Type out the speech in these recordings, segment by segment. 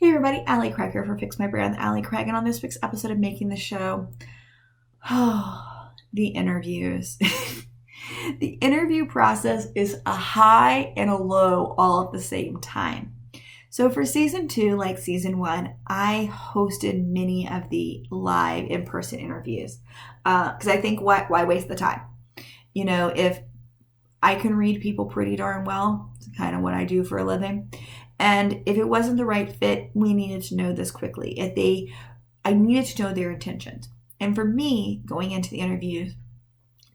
Hey everybody, Allie Craig here for Fix My Brand, Allie Craig, and on this week's episode of Making the Show, the interviews. The interview process is a high and a low all at the same time. So for season 2, like season 1, I hosted many of the live in-person interviews because I think why waste the time? You know, if I can read people pretty darn well, it's kind of what I do for a living. And if it wasn't the right fit, we needed to know this quickly. I needed to know their intentions. And for me, going into the interviews,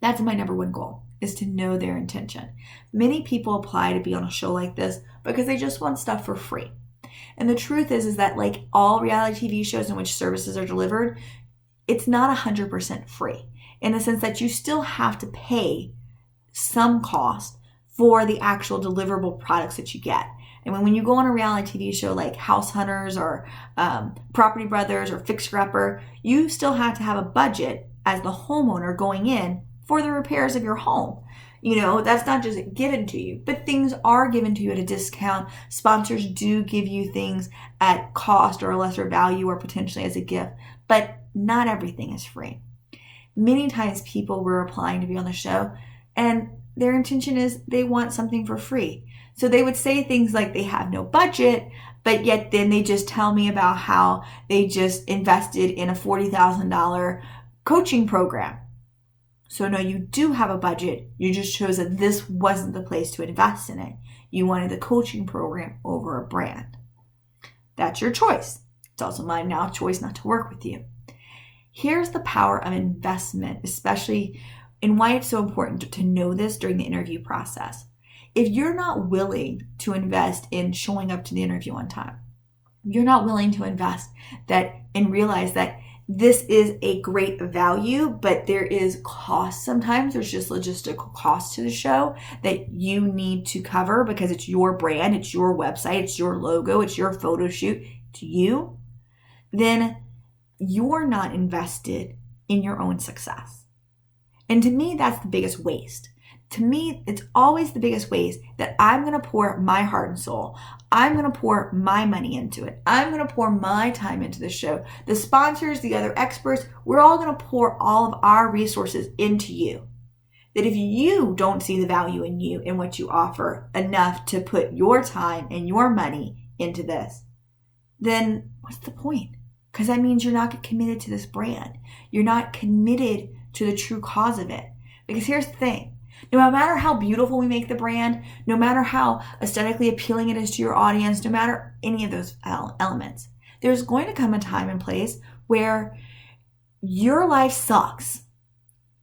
that's my number one goal, is to know their intention. Many people apply to be on a show like this because they just want stuff for free. And the truth is that like all reality TV shows in which services are delivered, it's not 100% free, in the sense that you still have to pay some cost for the actual deliverable products that you get. And when you go on a reality TV show like House Hunters or Property Brothers or Fixer Upper, you still have to have a budget as the homeowner going in for the repairs of your home. You know, that's not just given to you, but things are given to you at a discount. Sponsors do give you things at cost or a lesser value or potentially as a gift, but not everything is free. Many times people were applying to be on the show and their intention is they want something for free. So they would say things like they have no budget, but yet then they just tell me about how they just invested in a $40,000 coaching program. So no, you do have a budget. You just chose that this wasn't the place to invest in it. You wanted the coaching program over a brand. That's your choice. It's also my now choice not to work with you. Here's the power of investment, especially and why it's so important to know this during the interview process. If you're not willing to invest in showing up to the interview on time, you're not willing to invest that and realize that this is a great value, but there is cost sometimes. There's just logistical cost to the show that you need to cover because it's your brand, it's your website, it's your logo, it's your photo shoot, it's you. Then you're not invested in your own success. And to me, that's the biggest waste. To me, it's always the biggest waste that I'm going to pour my heart and soul. I'm going to pour my money into it. I'm going to pour my time into the show. The sponsors, the other experts, we're all going to pour all of our resources into you. That if you don't see the value in you and what you offer enough to put your time and your money into this, then what's the point? Because that means you're not committed to this brand. You're not committed to the true cause of it. Because here's the thing. No matter how beautiful we make the brand, no matter how aesthetically appealing it is to your audience, no matter any of those elements, there's going to come a time and place where your life sucks.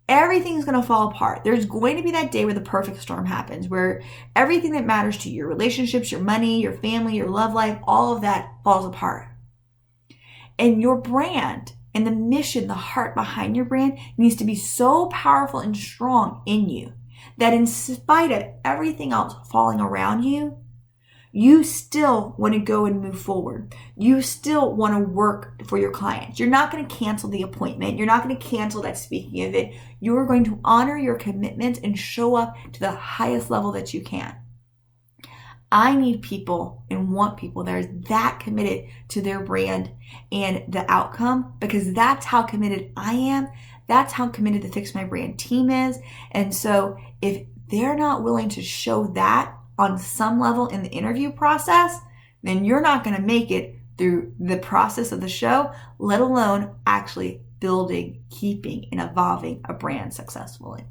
Everything's going to fall apart. There's going to be that day where the perfect storm happens, where everything that matters to you, your relationships, your money, your family, your love life, all of that falls apart. And your brand and the mission, the heart behind your brand needs to be so powerful and strong in you that in spite of everything else falling around you, you still want to go and move forward. You still want to work for your clients. You're not going to cancel the appointment. You're not going to cancel that speaking event. You're going to honor your commitments and show up to the highest level that you can. I need people and want people that are that committed to their brand and the outcome, because that's how committed I am. That's how committed the Fix My Brand team is. And so if they're not willing to show that on some level in the interview process, then you're not going to make it through the process of the show, let alone actually building, keeping, and evolving a brand successfully.